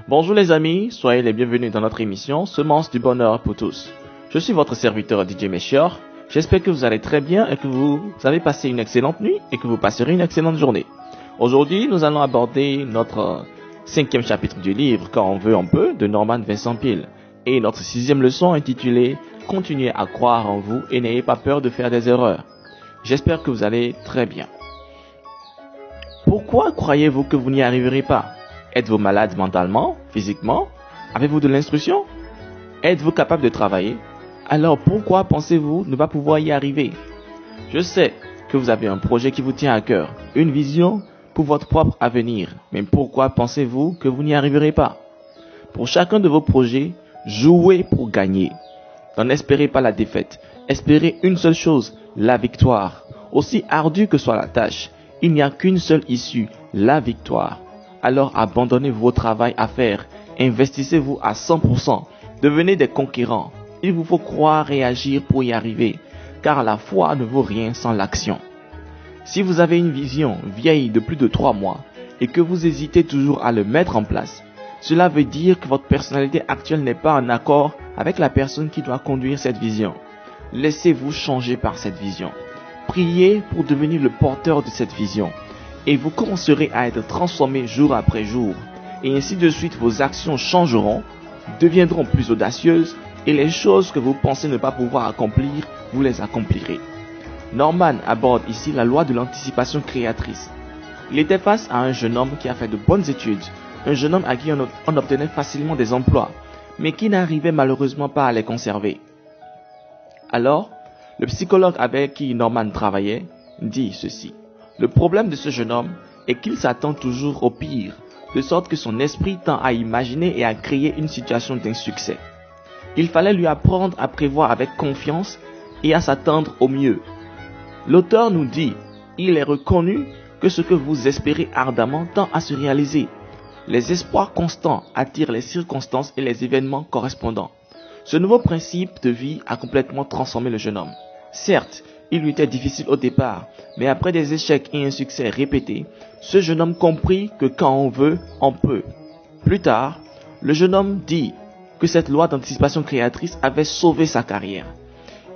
Bonjour les amis, soyez les bienvenus dans notre émission Semences du bonheur pour tous. Je suis votre serviteur DJ Mechior. J'espère que vous allez très bien et que vous avez passé une excellente nuit et que vous passerez une excellente journée. Aujourd'hui, nous allons aborder notre 5e chapitre du livre Quand on veut on peut de Norman Vincent Peale et notre 6e leçon intitulée Continuez à croire en vous et n'ayez pas peur de faire des erreurs. J'espère que vous allez très bien. Pourquoi croyez-vous que vous n'y arriverez pas? Êtes-vous malade mentalement, physiquement? Avez-vous de l'instruction? Êtes-vous capable de travailler? Alors pourquoi pensez-vous ne pas pouvoir y arriver? Je sais que vous avez un projet qui vous tient à cœur, une vision pour votre propre avenir, mais pourquoi pensez-vous que vous n'y arriverez pas? Pour chacun de vos projets, jouez pour gagner. N'espérez pas la défaite, espérez une seule chose, la victoire. Aussi ardue que soit la tâche, il n'y a qu'une seule issue, la victoire. Alors abandonnez vos travail à faire, investissez-vous à 100%, devenez des conquérants. Il vous faut croire et agir pour y arriver, car la foi ne vaut rien sans l'action. Si vous avez une vision vieille de plus de 3 mois et que vous hésitez toujours à le mettre en place, cela veut dire que votre personnalité actuelle n'est pas en accord avec la personne qui doit conduire cette vision. Laissez-vous changer par cette vision. Priez pour devenir le porteur de cette vision et vous commencerez à être transformé jour après jour. Et ainsi de suite, vos actions changeront, deviendront plus audacieuses et les choses que vous pensez ne pas pouvoir accomplir, vous les accomplirez. Norman aborde ici la loi de l'anticipation créatrice. Il était face à un jeune homme qui a fait de bonnes études, un jeune homme à qui on obtenait facilement des emplois, mais qui n'arrivait malheureusement pas à les conserver. Alors, le psychologue avec qui Norman travaillait dit ceci. Le problème de ce jeune homme est qu'il s'attend toujours au pire, de sorte que son esprit tend à imaginer et à créer une situation d'insuccès. Il fallait lui apprendre à prévoir avec confiance et à s'attendre au mieux. L'auteur nous dit, il est reconnu que ce que vous espérez ardemment tend à se réaliser. Les espoirs constants attirent les circonstances et les événements correspondants. Ce nouveau principe de vie a complètement transformé le jeune homme. Certes, il lui était difficile au départ, mais après des échecs et un succès répétés, ce jeune homme comprit que quand on veut, on peut. Plus tard, le jeune homme dit que cette loi d'anticipation créatrice avait sauvé sa carrière.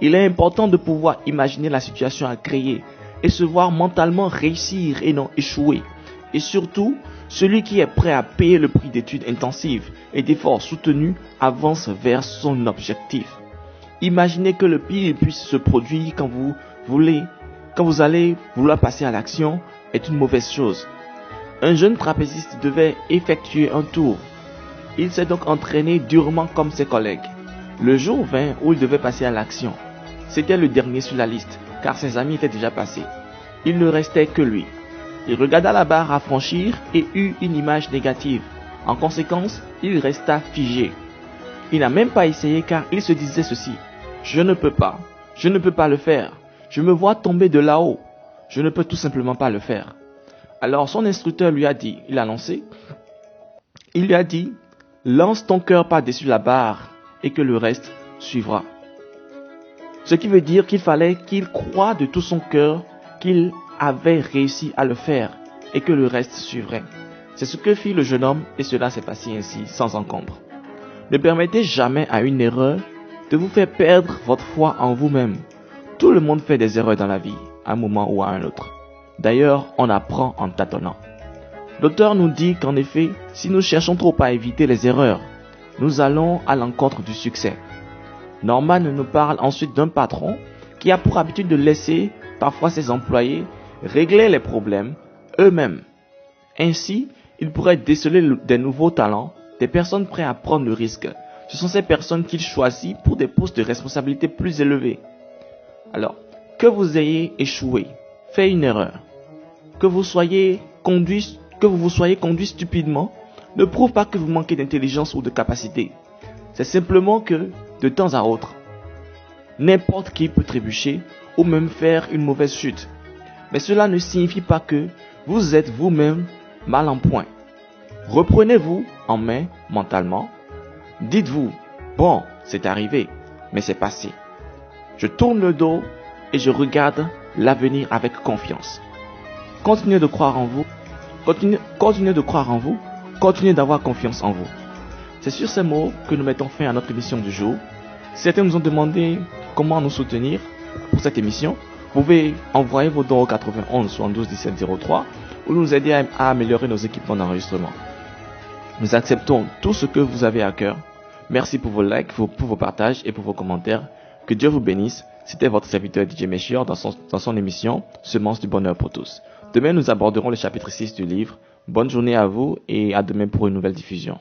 Il est important de pouvoir imaginer la situation à créer et se voir mentalement réussir et non échouer. Et surtout, celui qui est prêt à payer le prix d'études intensives et d'efforts soutenus avance vers son objectif. Imaginez que le pire puisse se produire quand vous allez vouloir passer à l'action est une mauvaise chose. Un jeune trapéziste devait effectuer un tour. Il s'est donc entraîné durement comme ses collègues. Le jour vint où il devait passer à l'action. C'était le dernier sur la liste, car ses amis étaient déjà passés. Il ne restait que lui. Il regarda la barre à franchir et eut une image négative. En conséquence, il resta figé. Il n'a même pas essayé car il se disait ceci. Je ne peux pas le faire. Je me vois tomber de là-haut. Je ne peux tout simplement pas le faire. Alors son instructeur lui a dit, il lui a dit, lance ton cœur par-dessus la barre et que le reste suivra. Ce qui veut dire qu'il fallait qu'il croie de tout son cœur qu'il avait réussi à le faire et que le reste suivrait. C'est ce que fit le jeune homme et cela s'est passé ainsi sans encombre. Ne permettez jamais à une erreur de vous faire perdre votre foi en vous-même. Tout le monde fait des erreurs dans la vie, à un moment ou à un autre. D'ailleurs, on apprend en tâtonnant. L'auteur nous dit qu'en effet, si nous cherchons trop à éviter les erreurs, nous allons à l'encontre du succès. Norman nous parle ensuite d'un patron qui a pour habitude de laisser parfois ses employés régler les problèmes eux-mêmes. Ainsi, il pourrait déceler des nouveaux talents, des personnes prêtes à prendre le risque. Ce sont ces personnes qu'il choisit pour des postes de responsabilité plus élevés. Alors, que vous ayez échoué, fait une erreur, que vous vous soyez conduit stupidement, ne prouve pas que vous manquez d'intelligence ou de capacité. C'est simplement que, de temps à autre, n'importe qui peut trébucher ou même faire une mauvaise chute. Mais cela ne signifie pas que vous êtes vous-même mal en point. Reprenez-vous en main mentalement. Dites-vous, bon, c'est arrivé, mais c'est passé. Je tourne le dos et je regarde l'avenir avec confiance. Continuez de croire en vous. Continuez de croire en vous. Continuez d'avoir confiance en vous. C'est sur ces mots que nous mettons fin à notre émission du jour. Certains nous ont demandé comment nous soutenir pour cette émission. Vous pouvez envoyer vos dons au 91 72 17 03 ou nous aider à améliorer nos équipements d'enregistrement. Nous acceptons tout ce que vous avez à cœur. Merci pour vos likes, pour vos partages et pour vos commentaires. Que Dieu vous bénisse. C'était votre serviteur DJ Melchior dans son émission Semences du bonheur pour tous. Demain, nous aborderons le chapitre 6 du livre. Bonne journée à vous et à demain pour une nouvelle diffusion.